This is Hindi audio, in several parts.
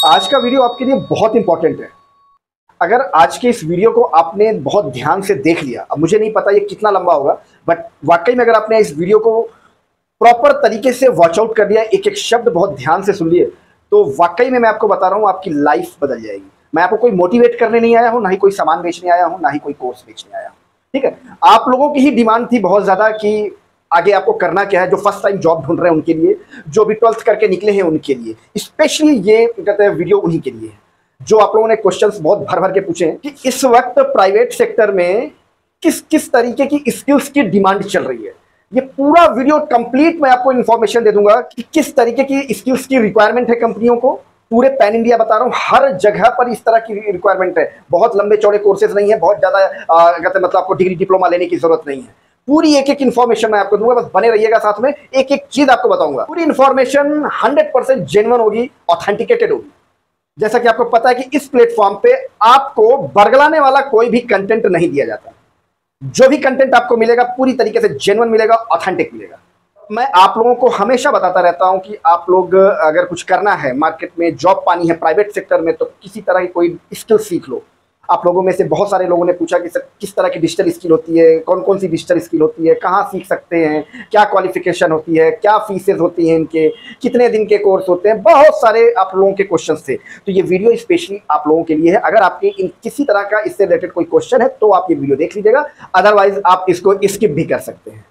आज का वीडियो आपके लिए बहुत इंपॉर्टेंट है। अगर आज के इस वीडियो को आपने बहुत ध्यान से देख लिया, अब मुझे नहीं पता ये कितना लंबा होगा, बट वाकई में अगर आपने इस वीडियो को प्रॉपर तरीके से वॉच आउट कर लिया, एक एक शब्द बहुत ध्यान से सुन लिए, तो वाकई में मैं आपको बता रहा हूँ आपकी लाइफ बदल जाएगी। मैं आपको कोई मोटिवेट करने नहीं आया हूँ, ना ही कोई सामान बेचने आया हूँ, ना ही कोई कोर्स बेचने आया हूँ। ठीक है, आप लोगों की ही डिमांड थी बहुत ज़्यादा कि आगे आपको करना क्या है। जो फर्स्ट टाइम जॉब ढूंढ रहे हैं उनके लिए, जो भी 12th करके निकले हैं उनके लिए, स्पेशली ये कहते हैं वीडियो उन्हीं के लिए है। जो आप लोगों ने क्वेश्चंस बहुत भर भर के पूछे हैं कि इस वक्त प्राइवेट सेक्टर में किस किस तरीके की स्किल्स की डिमांड चल रही है। ये पूरा वीडियो कंप्लीट मैं आपको इन्फॉर्मेशन दे दूंगा कि किस तरीके की स्किल्स की रिक्वायरमेंट है कंपनियों को। पूरे पैन इंडिया बता रहा हूँ, हर जगह पर इस तरह की रिक्वायरमेंट है। बहुत लंबे चौड़े कोर्सेज नहीं है, बहुत ज़्यादा कहते मतलब आपको डिग्री डिप्लोमा लेने की जरूरत नहीं है। पूरी एक एक इन्फॉर्मेशन मैं आपको दूंगा, बस बने रहिएगा साथ में, एक एक चीज आपको बताऊंगा। पूरी इन्फॉर्मेशन 100% जेन्युइन होगी, ऑथेंटिकेटेड होगी। जैसा कि आपको पता है कि इस प्लेटफॉर्म पे आपको बरगलाने वाला कोई भी कंटेंट नहीं दिया जाता। जो भी कंटेंट आपको मिलेगा पूरी तरीके से जेन्युइन मिलेगा, ऑथेंटिक मिलेगा। मैं आप लोगों को हमेशा बताता रहता हूं कि आप लोग अगर कुछ करना है, मार्केट में जॉब पानी है प्राइवेट सेक्टर में, तो किसी तरह की कोई स्किल सीख लो। आप लोगों में से बहुत सारे लोगों ने पूछा कि सर किस तरह की डिजिटल स्किल होती है, कौन कौन सी डिजिटल स्किल होती है, कहाँ सीख सकते हैं, क्या क्वालिफिकेशन होती है, क्या फीसेज होती हैं इनके, कितने दिन के कोर्स होते हैं। बहुत सारे आप लोगों के क्वेश्चन थे, तो ये वीडियो स्पेशली आप लोगों के लिए है। अगर आपके इन किसी तरह का इससे रिलेटेड कोई क्वेश्चन है तो आप ये वीडियो देख लीजिएगा, अदरवाइज आप इसको स्किप भी कर सकते हैं।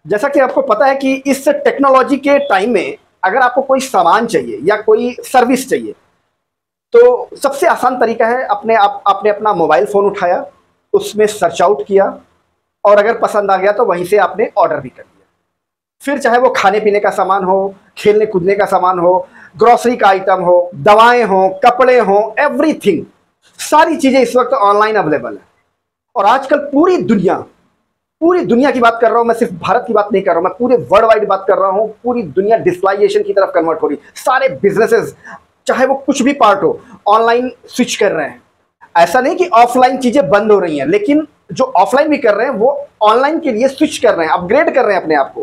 जैसा कि आपको पता है कि इस टेक्नोलॉजी के टाइम में अगर आपको कोई सामान चाहिए या कोई सर्विस चाहिए, तो सबसे आसान तरीका है आपने अपना मोबाइल फ़ोन उठाया, उसमें सर्च आउट किया, और अगर पसंद आ गया तो वहीं से आपने ऑर्डर भी कर दिया। फिर चाहे वो खाने पीने का सामान हो, खेलने कूदने का सामान हो, ग्रोसरी का आइटम हो, दवाएं हो, कपड़े हो, एवरीथिंग, सारी चीज़ें इस वक्त ऑनलाइन अवेलेबल है। और आजकल पूरी दुनिया की बात कर रहा हूं मैं, सिर्फ भारत की बात नहीं कर रहा हूं मैं, पूरे वर्ल्ड वाइड बात कर रहा हूं। पूरी दुनिया डिजिटलाइजेशन की तरफ कन्वर्ट हो रही। सारे बिजनेसेस, चाहे वो कुछ भी पार्ट हो, ऑनलाइन स्विच कर रहे हैं। ऐसा नहीं कि ऑफलाइन चीजें बंद हो रही हैं, लेकिन जो ऑफलाइन भी कर रहे हैं वो ऑनलाइन के लिए स्विच कर रहे हैं, अपग्रेड कर रहे हैं अपने आप को,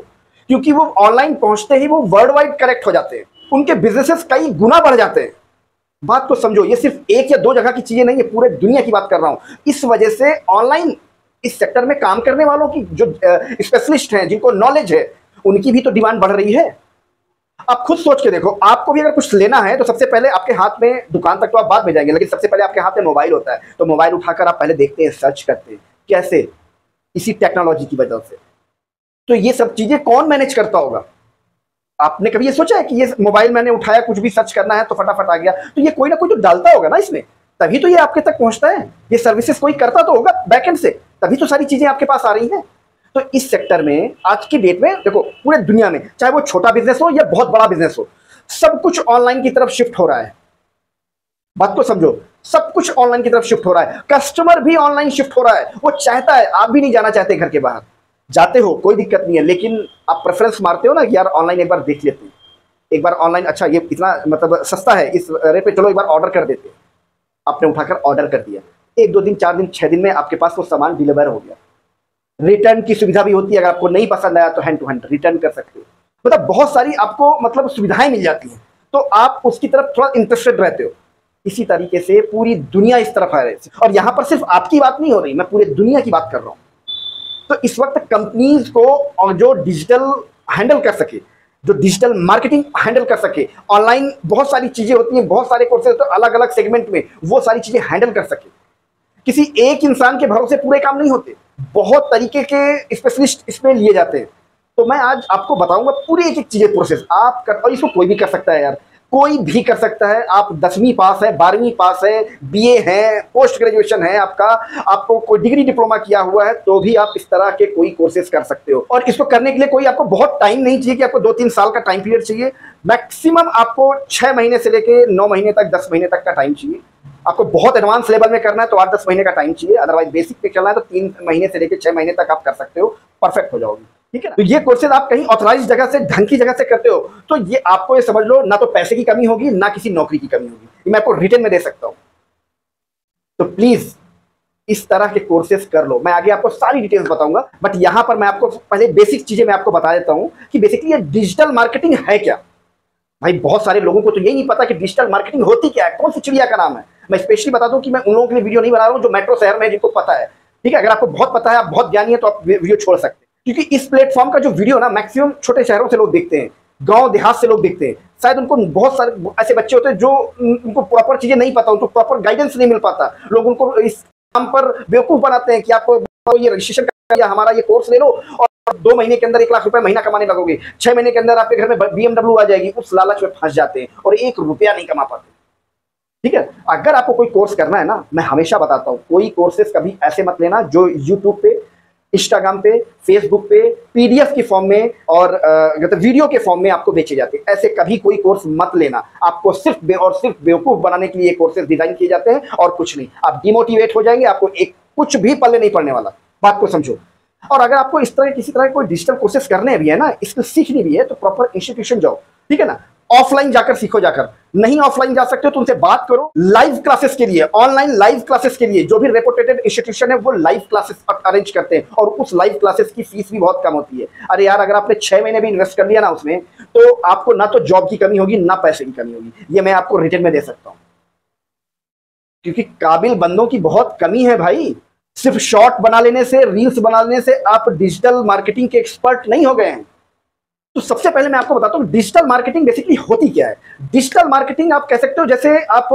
क्योंकि वो ऑनलाइन पहुंचते ही वो वर्ल्ड वाइड कनेक्ट हो जाते हैं, उनके बिजनेसेस कई गुना बढ़ जाते हैं। बात को समझो, ये सिर्फ एक या दो जगह की चीजें नहीं है, पूरे दुनिया की बात कर रहा हूं। इस वजह से ऑनलाइन इस सेक्टर में काम करने वालों की, जो स्पेशलिस्ट हैं, जिनको नॉलेज है, उनकी भी तो डिमांड बढ़ रही है। आप खुद सोच के देखो, आपको भी अगर कुछ लेना है तो सबसे पहले आपके हाथ में, दुकान तक तो आप बाद में जाएंगे, लेकिन सबसे पहले आपके हाथ में मोबाइल होता है, तो मोबाइल उठाकर आप पहले देखते हैं, सर्च करते हैं। कैसे? इसी टेक्नोलॉजी की वजह से। तो ये सब चीजें कौन मैनेज करता होगा? आपने कभी ये सोचा है कि ये मोबाइल मैंने उठाया, कुछ भी सर्च करना है तो फटाफट आ गया? तो ये कोई ना कोई तो डालता होगा ना इसमें, तभी तो ये आपके तक पहुंचता है। ये सर्विसेज कोई करता तो होगा बैकएंड से, तभी तो सारी चीजें आपके पास आ रही हैं। तो इस सेक्टर में आज की डेट में देखो, पूरे दुनिया में चाहे वो छोटा बिजनेस हो या बहुत बड़ा बिजनेस हो, सब कुछ ऑनलाइन की तरफ शिफ्ट हो रहा है। बात को समझो, सब कुछ ऑनलाइन की तरफ शिफ्ट हो रहा है। कस्टमर भी ऑनलाइन शिफ्ट हो रहा है। वो चाहता है, आप भी नहीं जाना चाहते घर के बाहर, जाते हो कोई दिक्कत नहीं है, लेकिन आप प्रेफरेंस मारते हो ना कि यार ऑनलाइन एक बार देख लेते हैं, एक बार ऑनलाइन, अच्छा ये इतना मतलब सस्ता है, इस रेट पे चलो एक बार ऑर्डर कर देते हैं। आपने उठाकर ऑर्डर कर दिया, 1 2 दिन 4 दिन 6 दिन में आपके पास वो सामान डिलीवर हो गया। रिटर्न की सुविधा भी होती है, अगर आपको नहीं पसंद आया तो हैंड टू हैंड रिटर्न कर सकते हो। मतलब बहुत सारी आपको मतलब सुविधाएं मिल जाती हैं, तो आप उसकी तरफ थोड़ा इंटरेस्टेड रहते हो। इसी तरीके से पूरी दुनिया इस तरफ आ रही है, और यहां पर सिर्फ आपकी बात नहीं हो रही, मैं पूरे दुनिया की बात कर रहा हूं। तो इस वक्त कंपनीज को, और जो डिजिटल हैंडल कर सके, जो डिजिटल मार्केटिंग हैंडल कर सके, ऑनलाइन बहुत सारी चीजें होती हैं, बहुत सारे कोर्सेज तो अलग अलग सेगमेंट में, वो सारी चीजें हैंडल कर सके। किसी एक इंसान के भरोसे पूरे काम नहीं होते, बहुत तरीके के स्पेशलिस्ट इसमें लिए जाते हैं। तो मैं आज आपको बताऊंगा पूरी एक एक चीजें, प्रोसेस आप कर, और इसको कोई भी कर सकता है यार, कोई भी कर सकता है। आप 10वीं पास है, 12वीं पास है, बीए है, पोस्ट ग्रेजुएशन है आपका, आपको कोई डिग्री डिप्लोमा किया हुआ है, तो भी आप इस तरह के कोई कोर्सेज कर सकते हो। और इसको करने के लिए कोई आपको बहुत टाइम नहीं चाहिए कि आपको 2-3 साल का टाइम पीरियड चाहिए। मैक्सिमम आपको 6 महीने से लेकर 9 महीने तक, 10 महीने तक का टाइम चाहिए। आपको बहुत एडवांस लेवल में करना है तो 8-10 महीने का टाइम चाहिए, अदरवाइज बेसिक पे चलना है तो 3 महीने से लेकर 6 महीने तक आप कर सकते हो, परफेक्ट हो जाओगे। ठीक है ना? तो ये कोर्सेज आप कहीं ऑथराइज जगह से, ढंग की जगह से करते हो, तो ये आपको ये समझ लो, ना तो पैसे की कमी होगी, ना किसी नौकरी की कमी होगी। ये मैं आपको रिटर्न में दे सकता हूं। तो प्लीज इस तरह के कोर्सेज कर लो। मैं आगे आपको सारी डिटेल्स बताऊंगा, बट यहां पर मैं आपको पहले बेसिक चीजें मैं आपको बता देता हूं कि बेसिकली ये डिजिटल मार्केटिंग है क्या। भाई बहुत सारे लोगों को तो यही नहीं पता कि डिजिटल मार्केटिंग होती क्या है, कौन सी चिड़िया का नाम है। मैं स्पेशली बता दूं कि मैं उन लोगों के लिए वीडियो नहीं बना रहा हूं जो मेट्रो शहर में जिनको पता है। ठीक है, अगर आपको बहुत पता है, आप बहुत ज्ञानी है, तो आप वीडियो छोड़ सकते हैं, क्योंकि इस प्लेटफॉर्म का जो वीडियो ना मैक्सिमम छोटे शहरों से लोग देखते हैं, गांव देहात से लोग देखते हैं। शायद उनको बहुत सारे ऐसे बच्चे होते हैं जो उनको प्रॉपर चीजें नहीं पता, उनको प्रॉपर गाइडेंस नहीं मिल पाता। लोग उनको इस काम पर बेवकूफ बनाते हैं कि आपको ये रजिस्ट्रेशन या हमारा ये कोर्स ले लो और 2 महीने के अंदर 1 लाख रुपए महीना कमाने लगोगे, 6 महीने के अंदर आपके घर में BMW आ जाएगी। उस लालच में फंस जाते हैं और 1 रुपया नहीं कमा पाते। ठीक है, अगर आपको कोई कोर्स करना है ना, मैं हमेशा बताता हूं, कोई कोर्सेस कभी ऐसे मत लेना जो यूट्यूब पे, इंस्टाग्राम पे, फेसबुक पे पीडीएफ की फॉर्म में और वीडियो के फॉर्म में आपको बेचे जाते हैं। ऐसे कभी कोई कोर्स मत लेना। आपको सिर्फ बेवकूफ बनाने के लिए कोर्सेज डिजाइन किए जाते हैं और कुछ नहीं। आप डिमोटिवेट हो जाएंगे, आपको एक कुछ भी पल्ले नहीं पड़ने वाला। बात को समझो। और अगर आपको इस तरह किसी तरह कोई डिजिटल कोर्सेज करने भी है ना, इसको सीखनी भी है, तो प्रॉपर इंस्टीट्यूशन जाओ। ठीक है ना, ऑफलाइन जाकर सीखो। जाकर नहीं ऑफलाइन जा सकते हो तो उनसे बात करो। लाइव क्लासेस के लिए, ऑनलाइन लाइव क्लासेस के लिए जो भी रेपुटेड इंस्टीट्यूशन है वो लाइव क्लासेस अरेंज करते हैं और उस लाइव क्लासेस की फीस भी बहुत कम होती है। अरे यार, अगर आपने 6 महीने भी इन्वेस्ट कर लिया ना उसमें, तो आपको ना तो जॉब की कमी होगी ना पैसे की कमी होगी। ये मैं आपको रिटर्न में दे सकता हूं, क्योंकि काबिल बंदों की बहुत कमी है भाई। सिर्फ शॉर्ट बना लेने से, रील्स बना लेने से आप डिजिटल मार्केटिंग के एक्सपर्ट नहीं हो गए हैं। तो सबसे पहले मैं आपको बताता हूं डिजिटल मार्केटिंग बेसिकली होती क्या है। डिजिटल मार्केटिंग आप कह सकते हो जैसे आप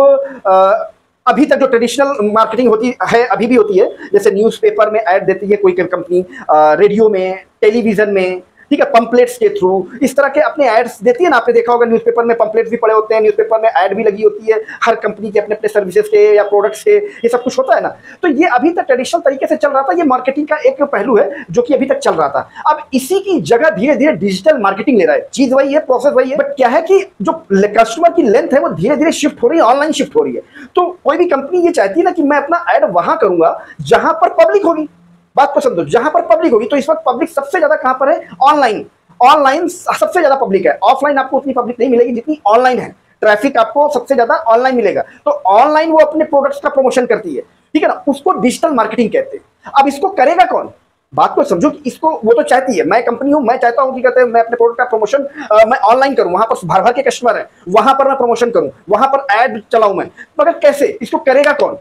अभी तक जो ट्रेडिशनल मार्केटिंग होती है अभी भी होती है, जैसे न्यूज़पेपर में ऐड देती है कोई कंपनी, रेडियो में, टेलीविजन में, ठीक है, पंपलेट्स के थ्रू इस तरह के अपने एड्स देती है ना। आपने देखा होगा न्यूज़पेपर में पंपलेट्स भी पड़े होते हैं, न्यूज़पेपर में ऐड भी लगी होती है, हर कंपनी के अपने अपने सर्विसेज के या प्रोडक्ट्स के, ये सब कुछ होता है ना। तो ये अभी तक ट्रेडिशनल तरीके से चल रहा था, ये मार्केटिंग का एक पहलू है जो कि अभी तक चल रहा था। अब इसी की जगह धीरे धीरे डिजिटल मार्केटिंग ले रहा है। चीज वही है, प्रोसेस वही है, बट क्या है कि जो कस्टमर की लेंथ है वो धीरे धीरे शिफ्ट हो रही है, ऑनलाइन शिफ्ट हो रही है। तो कोई भी कंपनी ये चाहती है ना कि मैं अपना ऐड वहां करूंगा जहां पर पब्लिक होगी। बात को समझो, जहां पर पब्लिक होगी। तो इस वक्त पब्लिक सबसे ज्यादा कहां पर है? ऑनलाइन। ऑनलाइन सबसे ज्यादा पब्लिक है, ऑफलाइन आपको उतनी पब्लिक नहीं मिलेगी जितनी ऑनलाइन है। ट्रैफिक आपको सबसे ज्यादा ऑनलाइन मिलेगा। तो ऑनलाइन वो अपने प्रोडक्ट्स का प्रमोशन करती है, ठीक है ना, उसको डिजिटल मार्केटिंग कहते हैं। अब इसको करेगा कौन? बात को समझो कि इसको वो तो चाहती है, मैं कंपनी हूं, मैं चाहता हूं कि कहते हैं मैं अपने प्रोडक्ट का प्रमोशन मैं ऑनलाइन करूं, वहां पर भर भर के कस्टमर है, वहां पर मैं प्रमोशन करूं, वहां पर ऐड चलाऊं मैं। मगर कैसे? इसको करेगा कौन?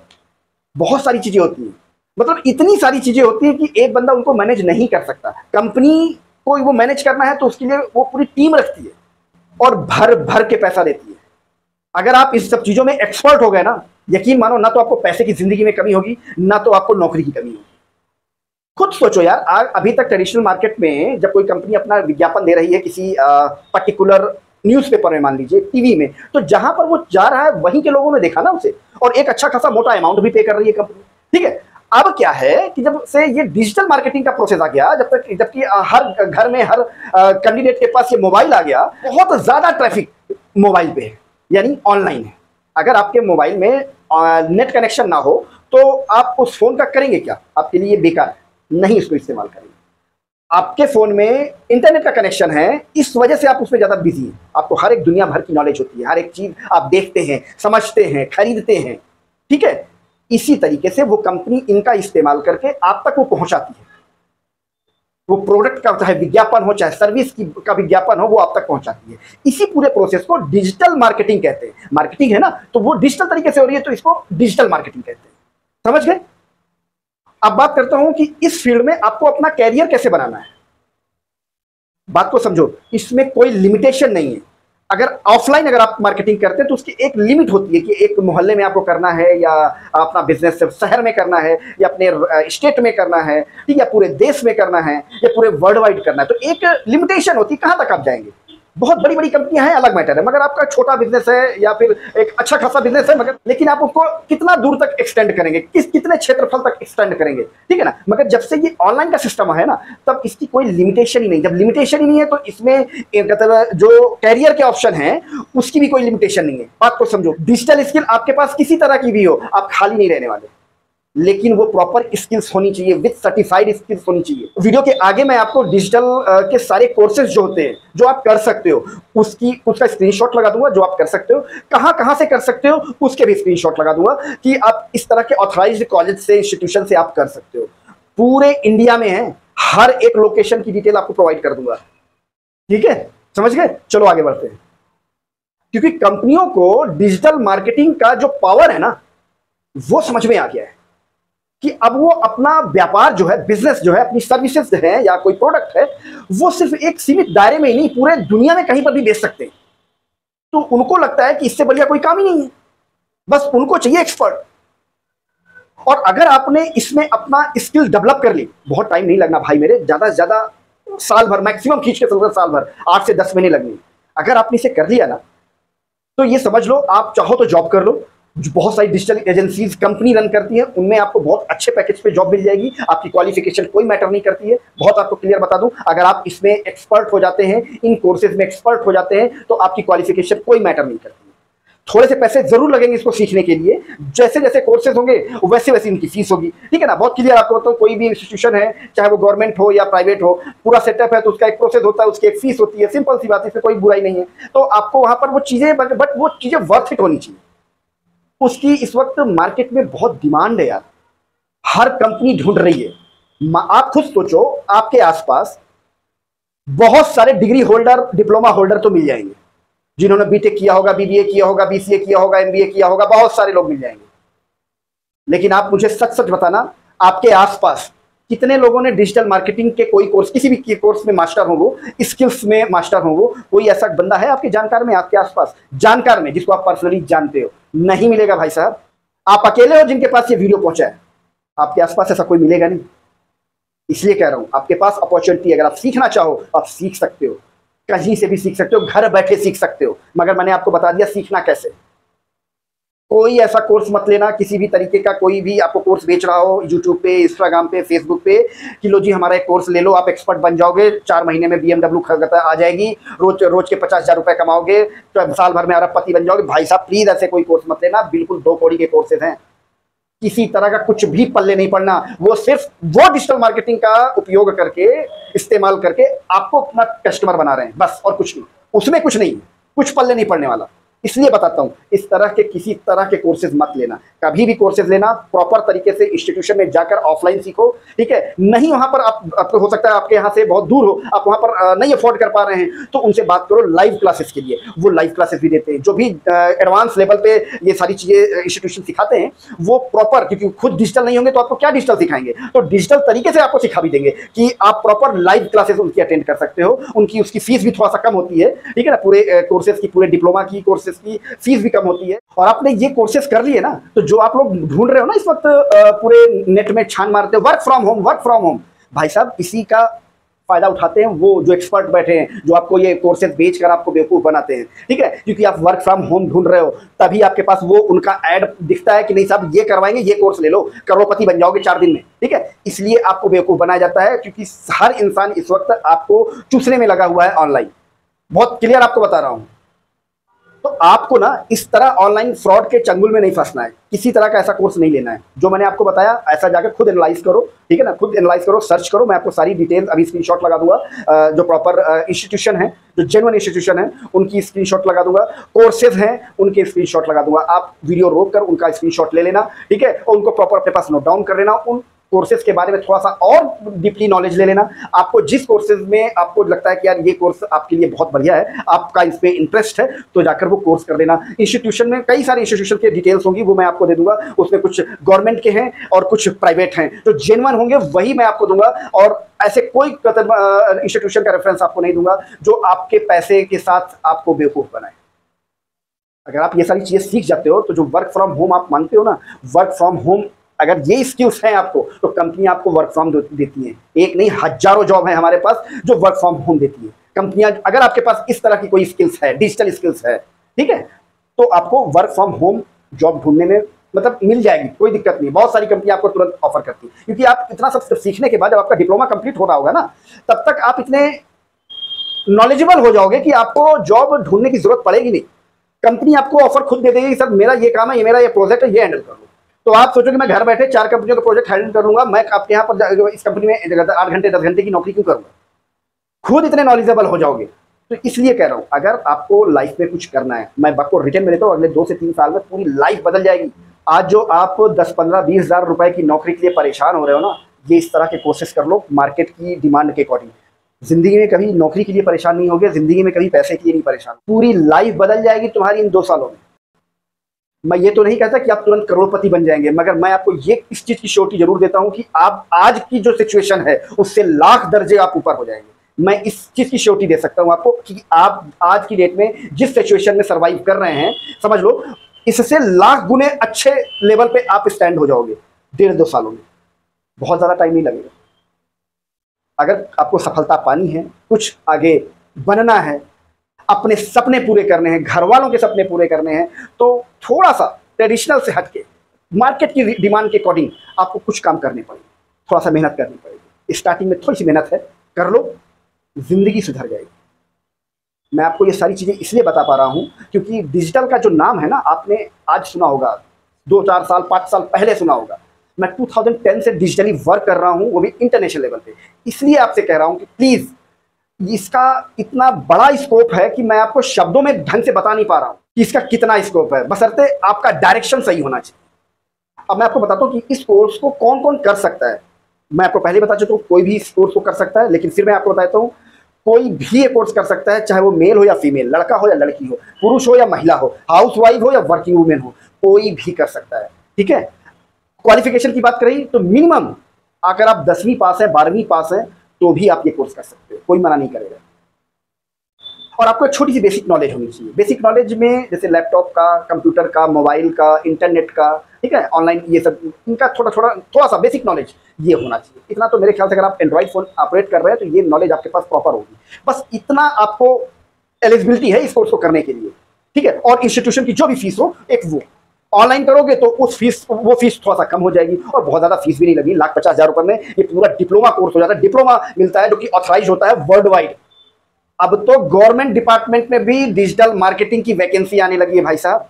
बहुत सारी चीजें होती हैं, मतलब इतनी सारी चीजें होती है कि एक बंदा उनको मैनेज नहीं कर सकता। कंपनी को वो मैनेज करना है तो उसके लिए वो पूरी टीम रखती है और भर भर के पैसा देती है। अगर आप इस सब चीजों में एक्सपर्ट हो गए ना, यकीन मानो, ना तो आपको पैसे की जिंदगी में कमी होगी, ना तो आपको नौकरी की कमी होगी। खुद सोचो यार, अभी तक ट्रेडिशनल मार्केट में जब कोई कंपनी अपना विज्ञापन दे रही है किसी पर्टिकुलर न्यूज़पेपर में, मान लीजिए टीवी में, तो जहां पर वो जा रहा है वहीं के लोगों ने देखा ना उसे, और एक अच्छा खासा मोटा अमाउंट भी पे कर रही है कंपनी। ठीक है, अब क्या है कि जब से ये डिजिटल मार्केटिंग का प्रोसेस आ गया, जबकि हर घर में, हर कैंडिडेट के पास ये मोबाइल आ गया, बहुत ज्यादा ट्रैफिक मोबाइल पे है, यानी ऑनलाइन है। अगर आपके मोबाइल में नेट कनेक्शन ना हो तो आप उस फोन का करेंगे क्या? आपके लिए बेकार है, नहीं इसको इस्तेमाल करेंगे। आपके फोन में इंटरनेट का कनेक्शन है, इस वजह से आप उसमें ज्यादा बिजी हैं। आपको हर एक दुनिया भर की नॉलेज होती है, हर एक चीज आप देखते हैं, समझते हैं, खरीदते हैं। ठीक है, इसी तरीके से वो कंपनी इनका इस्तेमाल करके आप तक वो पहुंचाती है। वो प्रोडक्ट का चाहे विज्ञापन हो, चाहे सर्विस का विज्ञापन हो, वो आप तक पहुंचाती है। इसी पूरे प्रोसेस को डिजिटल मार्केटिंग कहते हैं। मार्केटिंग है ना, तो वो डिजिटल तरीके से हो रही है, तो इसको डिजिटल मार्केटिंग कहते हैं। समझ गए? अब बात करता हूं कि इस फील्ड में आपको अपना कैरियर कैसे बनाना है। बात को समझो, इसमें कोई लिमिटेशन नहीं है। अगर ऑफलाइन अगर आप मार्केटिंग करते हैं तो उसकी एक लिमिट होती है कि एक मोहल्ले में आपको करना है, या अपना बिजनेस शहर में करना है, या अपने स्टेट में करना है, ठीक है, पूरे देश में करना है, या पूरे वर्ल्ड वाइड करना है। तो एक लिमिटेशन होती है कहां तक आप जाएंगे। बहुत बड़ी बड़ी कंपनियां हैं, अलग मैटर है, मगर आपका छोटा बिजनेस है या फिर एक अच्छा खासा बिजनेस है, मगर लेकिन आप उसको कितना दूर तक एक्सटेंड करेंगे, कितने क्षेत्रफल तक एक्सटेंड करेंगे, ठीक है ना। मगर जब से ये ऑनलाइन का सिस्टम है ना, तब इसकी कोई लिमिटेशन ही नहीं। जब लिमिटेशन ही नहीं है तो इसमें मतलब जो कैरियर के ऑप्शन है उसकी भी कोई लिमिटेशन नहीं है। बात को समझो, डिजिटल स्किल आपके पास किसी तरह की भी हो, आप खाली नहीं रहने वाले, लेकिन वो प्रॉपर स्किल्स होनी चाहिए, विद सर्टिफाइड स्किल्स होनी चाहिए। वीडियो के आगे मैं आपको डिजिटल के सारे कोर्सेज जो होते हैं, जो आप कर सकते हो, उसका स्क्रीनशॉट लगा दूंगा, जो आप कर सकते हो, कहां से कर सकते हो उसके भी स्क्रीनशॉट लगा दूंगा, कि आप इस तरह के ऑथराइज्ड कॉलेज से, इंस्टीट्यूशन से आप कर सकते हो। पूरे इंडिया में है, हर एक लोकेशन की डिटेल आपको प्रोवाइड कर दूंगा। ठीक है, समझ गए? चलो आगे बढ़ते हैं। क्योंकि कंपनियों को डिजिटल मार्केटिंग का जो पावर है ना, वो समझ में आ गया है कि अब वो अपना व्यापार जो है, बिजनेस जो है, अपनी सर्विसेज है या कोई प्रोडक्ट है, वो सिर्फ एक सीमित दायरे में ही नहीं, पूरे दुनिया में कहीं पर भी बेच सकते हैं। तो उनको लगता है कि इससे बढ़िया कोई काम ही नहीं है, बस उनको चाहिए एक्सपर्ट। और अगर आपने इसमें अपना स्किल डेवलप कर ली, बहुत टाइम नहीं लगना भाई मेरे, ज्यादा से ज्यादा साल भर, मैक्सिमम खींच के चलकर साल भर, 8 से 10 महीने लगने। अगर आपने इसे कर लिया ना, तो ये समझ लो आप चाहो तो जॉब कर लो। बहुत सारी डिजिटल एजेंसीज कंपनी रन करती है, उनमें आपको बहुत अच्छे पैकेज पे जॉब मिल जाएगी। आपकी क्वालिफिकेशन कोई मैटर नहीं करती है। बहुत आपको क्लियर बता दूं, अगर आप इसमें एक्सपर्ट हो जाते हैं, इन कोर्सेज में एक्सपर्ट हो जाते हैं, तो आपकी क्वालिफिकेशन कोई मैटर नहीं करती है। थोड़े से पैसे जरूर लगेंगे इसको सीखने के लिए, जैसे जैसे कोर्सेज होंगे वैसे वैसे इनकी फीस होगी, ठीक है ना। बहुत क्लियर आपको बताऊं, कोई भी इंस्टीट्यूशन है, चाहे वो गवर्नमेंट हो या प्राइवेट हो, पूरा सेटअप है तो उसका एक प्रोसेस होता है, उसकी एक फीस होती है। सिंपल सी बात है, इसमें कोई बुराई नहीं है। तो आपको वहां पर वो चीजें, बट वो चीजें वर्थ इट होनी चाहिए। उसकी इस वक्त मार्केट में बहुत डिमांड है यार, हर कंपनी ढूंढ रही है। आप खुद सोचो, आपके आसपास बहुत सारे डिग्री होल्डर, डिप्लोमा होल्डर तो मिल जाएंगे, जिन्होंने बीटेक किया होगा, बीबीए किया होगा, बीसीए किया होगा, एमबीए किया होगा, बहुत सारे लोग मिल जाएंगे। लेकिन आप मुझे सच सच बताना, आपके आसपास कितने लोगों ने डिजिटल मार्केटिंग के कोई कोर्स, किसी भी कोर्स में मास्टर हो, वो स्किल्स में मास्टर हो, वो कोई ऐसा बंदा है आपके जानकार में, आपके आसपास जानकार में, जिसको आप पर्सनली जानते हो? नहीं मिलेगा भाई साहब। आप अकेले हो जिनके पास ये वीडियो पहुंचा है, आपके आसपास ऐसा कोई मिलेगा नहीं। इसलिए कह रहा हूं, आपके पास अपॉर्चुनिटी, अगर आप सीखना चाहो आप सीख सकते हो, कहीं से भी सीख सकते हो, घर बैठे सीख सकते हो। मगर मैंने आपको बता दिया सीखना कैसे। कोई ऐसा कोर्स मत लेना, किसी भी तरीके का कोई भी आपको कोर्स बेच रहा हो यूट्यूब पे, इंस्टाग्राम पे, फेसबुक पे, कि लो जी हमारा एक कोर्स ले लो, आप एक्सपर्ट बन जाओगे, 4 महीने में BMW आ जाएगी, रोज के 50,000 रुपए कमाओगे, तो साल भर में अरबपति बन जाओगे। भाई साहब प्लीज ऐसे कोई कोर्स मत लेना, बिल्कुल 2 कौड़ी के कोर्सेज हैं। किसी तरह का कुछ भी पल्ले नहीं पड़ना। वो सिर्फ वो डिजिटल मार्केटिंग का उपयोग करके, इस्तेमाल करके आपको अपना कस्टमर बना रहे हैं, बस, और कुछ नहीं। उसमें कुछ नहीं, कुछ पल्ले नहीं पड़ने वाला। इसलिए बताता हूं, इस तरह के किसी तरह के कोर्सेज मत लेना। कभी भी कोर्सेज लेना प्रॉपर तरीके से इंस्टीट्यूशन में जाकर ऑफलाइन सीखो, ठीक है। नहीं वहां पर आप हो सकता है आपके यहाँ से बहुत दूर हो, आप वहां पर नहीं अफोर्ड कर पा रहे हैं, तो उनसे बात करो लाइव क्लासेस के लिए। वो लाइव क्लासेस भी देते हैं, जो भी एडवांस लेवल पे ये सारी चीजें इंस्टीट्यूशन सिखाते हैं, वो प्रॉपर, क्योंकि खुद डिजिटल नहीं होंगे तो आपको क्या डिजिटल सिखाएंगे, तो डिजिटल तरीके से आपको सिखा भी देंगे कि आप प्रॉपर लाइव क्लासेस उनकी अटेंड कर सकते हो। उनकी उसकी फीस भी थोड़ा सा कम होती है, ठीक है ना। पूरे कोर्सेज की, पूरे डिप्लोमा की कोर्सेज की फीस भी कम होती है। और आपने ये कोर्सेज कर लिए ना, तो जो आप लोग ढूंढ रहे हो ना इस वक्त, पूरे नेट में छान मारते हो, work from home, work from home, भाई साहब इसी का फायदा उठाते हैं वो जो एक्सपर्ट बैठे हैं, जो आपको ये कोर्सेज बेचकर आपको बेवकूफ बनाते हैं, ठीक है। क्योंकि आप वर्क फ्रॉम होम ढूंढ रहे हो, तभी आपके पास वो उनका ऐड दिखता है कि नहीं साहब ये करवाएंगे, ये कोर्स ले लो, करोड़पति बन जाओगे 4 दिन में, ठीक है। इसलिए आपको बेवकूफ बनाया जाता है, क्योंकि हर इंसान इस वक्त आपको चूसने में लगा हुआ है ऑनलाइन। बहुत क्लियर आपको बता रहा हूं। तो आपको ना इस तरह ऑनलाइन फ्रॉड के चंगुल में नहीं फंसना है, किसी तरह का ऐसा कोर्स नहीं लेना है। जो मैंने आपको बताया ऐसा जाकर खुद एनालाइज करो, ठीक है ना, खुद एनालाइज करो, सर्च करो। मैं आपको सारी डिटेल्स अभी स्क्रीनशॉट लगा दूंगा, जो प्रॉपर इंस्टीट्यूशन है, जो जेन्युइन इंस्टीट्यूशन है, उनकी स्क्रीनशॉट लगा दूंगा, कोर्सेज हैं उनके स्क्रीनशॉट लगा दूंगा। आप वीडियो रोक कर उनका स्क्रीनशॉट ले लेना, ठीक है, और उनको प्रॉपर अपने पास नोट डाउन कर लेना। उन कोर्सेज के बारे में थोड़ा सा और डीपली नॉलेज ले लेना। आपको जिस कोर्सेज में आपको लगता है कि यार ये कोर्स आपके लिए बहुत बढ़िया है, आपका इस पे इंटरेस्ट है, तो जाकर वो कोर्स कर लेना। इंस्टीट्यूशन में कई सारे इंस्टीट्यूशन के डिटेल्स होंगी, वो मैं आपको दे दूंगा। उसमें कुछ गवर्नमेंट के हैं और कुछ प्राइवेट हैं, जो जेन्युइन होंगे वही मैं आपको दूंगा। और ऐसे कोई इंस्टीट्यूशन का रेफरेंस आपको नहीं दूंगा जो आपके पैसे के साथ आपको बेवकूफ बनाए। अगर आप ये सारी चीजें सीख जाते हो, तो जो वर्क फ्रॉम होम आप मानते हो ना, वर्क फ्रॉम होम, अगर ये स्किल्स हैं आपको, तो कंपनी आपको वर्क फ्रॉम देती है। एक नहीं, हजारों जॉब है हमारे पास जो वर्क फ्रॉम होम देती है कंपनियां। अगर आपके पास इस तरह की कोई स्किल्स है, डिजिटल स्किल्स है, ठीक है, तो आपको वर्क फ्रॉम होम जॉब ढूंढने में मतलब मिल जाएगी, कोई दिक्कत नहीं। बहुत सारी कंपनी आपको तुरंत ऑफर करती है, क्योंकि आप इतना सब सीखने के बाद जब आपका डिप्लोमा कंप्लीट हो रहा होगा ना, तब तक आप इतने नॉलेजेबल हो जाओगे कि आपको जॉब ढूंढने की जरूरत पड़ेगी नहीं। कंपनी आपको ऑफर खुद दे देगी, सर मेरा ये काम है, ये मेरा ये प्रोजेक्ट है, ये हैंडल कर लो। तो आप सोचो कि मैं घर बैठे 4 कंपनियों का प्रोजेक्ट हैंडल कर लूंगा, मैं आपके यहाँ पर इस कंपनी में 8 घंटे 10 घंटे की नौकरी क्यों करूंगा? खुद इतने नॉलेजेबल हो जाओगे। तो इसलिए कह रहा हूं, अगर आपको लाइफ में कुछ करना है, मैं आपको रिटर्न में देता हूं, अगले 2 से 3 साल में पूरी लाइफ बदल जाएगी। आज जो आप 10, 15, 20 हजार रुपए की नौकरी के लिए परेशान हो रहे हो ना, ये इस तरह के कोर्सेस कर लो मार्केट की डिमांड के अकॉर्डिंग। जिंदगी में कभी नौकरी के लिए परेशान नहीं होगे, जिंदगी में कभी पैसे के लिए नहीं परेशान, पूरी लाइफ बदल जाएगी तुम्हारी इन 2 सालों में। मैं ये तो नहीं कहता कि आप तुरंत करोड़पति बन जाएंगे, मगर मैं आपको ये इस चीज की श्योरिटी जरूर देता हूं कि आप आज की जो सिचुएशन है उससे लाख दर्जे आप ऊपर हो जाएंगे। मैं इस चीज की श्योरिटी दे सकता हूं आपको कि आप आज की डेट में जिस सिचुएशन में सर्वाइव कर रहे हैं, समझ लो इससे लाख गुने अच्छे लेवल पे आप स्टैंड हो जाओगे 1.5-2 सालों में। बहुत ज्यादा टाइम नहीं लगेगा। अगर आपको सफलता पानी है, कुछ आगे बनना है, अपने सपने पूरे करने हैं, घर वालों के सपने पूरे करने हैं, तो थोड़ा सा ट्रेडिशनल से हटके मार्केट की डिमांड के अकॉर्डिंग आपको कुछ काम करने पड़ेंगे, थोड़ा सा मेहनत करनी पड़ेगी। स्टार्टिंग में थोड़ी सी मेहनत है, कर लो, जिंदगी सुधर जाएगी। मैं आपको ये सारी चीज़ें इसलिए बता पा रहा हूँ क्योंकि डिजिटल का जो नाम है ना, आपने आज सुना होगा, 2-4 साल 5 साल पहले सुना होगा। मैं 2010 से डिजिटली वर्क कर रहा हूँ, वो भी इंटरनेशनल लेवल पे। इसलिए आपसे कह रहा हूँ कि प्लीज़, इसका इतना बड़ा स्कोप है कि मैं आपको शब्दों में ढंग से बता नहीं पा रहा हूँ कि इसका कितना स्कोप है, बशर्ते आपका डायरेक्शन सही होना चाहिए। अब मैं आपको बताता हूँ कि इस कोर्स को कौन कौन कर सकता है। मैं आपको पहले बता चुका हूँ, कोई भी इस कोर्स को कर सकता है, लेकिन फिर मैं आपको बताता हूँ कोई भी ये कोर्स कर सकता है, चाहे वो मेल हो या फीमेल, लड़का हो या लड़की हो, पुरुष हो या महिला हो, हाउस वाइफ हो या वर्किंग वुमेन हो, कोई भी कर सकता है। ठीक है। क्वालिफिकेशन की बात करें तो मिनिमम अगर आप 10वीं पास है, 12वीं पास है, तो भी आप ये कोर्स कर सकते हो, कोई मना नहीं करेगा। और आपको एक छोटी सी बेसिक नॉलेज होनी चाहिए। बेसिक नॉलेज में जैसे लैपटॉप का, कंप्यूटर का, मोबाइल का, इंटरनेट का, ठीक है, ऑनलाइन, ये सब, इनका थोड़ा सा बेसिक नॉलेज ये होना चाहिए। इतना तो मेरे ख्याल से अगर आप एंड्रॉइड फ़ोन ऑपरेट कर रहे हैं तो ये नॉलेज आपके पास प्रॉपर होगी। बस इतना आपको एलिजिबिलिटी है इस कोर्स को करने के लिए। ठीक है। और इंस्टीट्यूशन की जो भी फीस हो, एक वो ऑनलाइन करोगे तो वो फीस थोड़ा सा कम हो जाएगी, और बहुत ज़्यादा फीस भी नहीं लगी। 1,50,000 रुपये में ये पूरा डिप्लोमा कोर्स हो जाता है। डिप्लोमा मिलता है जो कि ऑथराइज होता है वर्ल्ड वाइड। अब तो गवर्नमेंट डिपार्टमेंट में भी डिजिटल मार्केटिंग की वैकेंसी आने लगी है भाई साहब।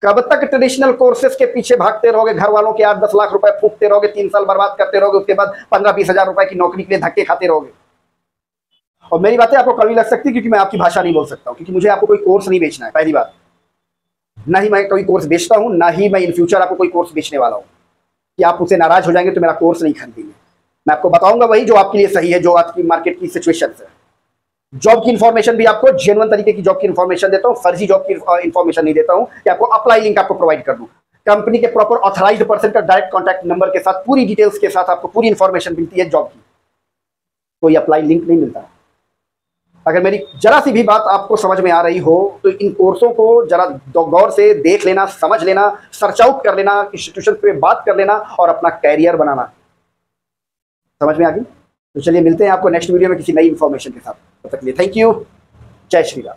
कब तक ट्रेडिशनल कोर्सेज के पीछे भागते रहोगे, घर वालों के 8-10 लाख रुपए फूकते रहोगे, 3 साल बर्बाद करते रहोगे, उसके बाद 15-20 हजार रुपए की नौकरी के लिए धक्के खाते रहोगे। और मेरी बातें आपको कड़वी लग सकती है क्योंकि मैं आपकी भाषा नहीं बोल सकता हूँ, क्योंकि मुझे आपको कोई कोर्स नहीं बेचना है। पहली बात, ना ही मैं कोई कोर्स बेचता हूँ, ना ही मैं इन फ्यूचर आपको कोई कोर्स बेचने वाला हूँ कि आप उससे नाराज हो जाएंगे तो मेरा कोर्स नहीं खरीदेंगे। मैं आपको बताऊंगा वही जो आपके लिए सही है, जो आज की मार्केट की सिचुएशन है। जॉब की इंफॉर्मेशन भी आपको जेन्युइन तरीके की जॉब की इंफॉर्मेशन देता हूं, फर्जी जॉब की इंफॉर्मेशन नहीं देता हूं कि आपको अप्लाई लिंक आपको प्रोवाइड कर दूं। कंपनी के प्रॉपर ऑथराइज्ड पर्सन का डायरेक्ट कॉन्टैक्ट नंबर के साथ पूरी डिटेल्स के साथ आपको पूरी इंफॉर्मेशन मिलती है जॉब की। कोई अप्लाई लिंक नहीं मिलता। अगर मेरी जरा सी भी बात आपको समझ में आ रही हो तो इन कोर्सों को जरा गौर से देख लेना, समझ लेना, सर्च आउट कर लेना, इंस्टीट्यूशन पे बात कर लेना और अपना कैरियर बनाना। समझ में आ गई? तो चलिए मिलते हैं आपको नेक्स्ट वीडियो में किसी नई इंफॉर्मेशन के साथ। तब तक के लिए थैंक यू। जय श्री राम।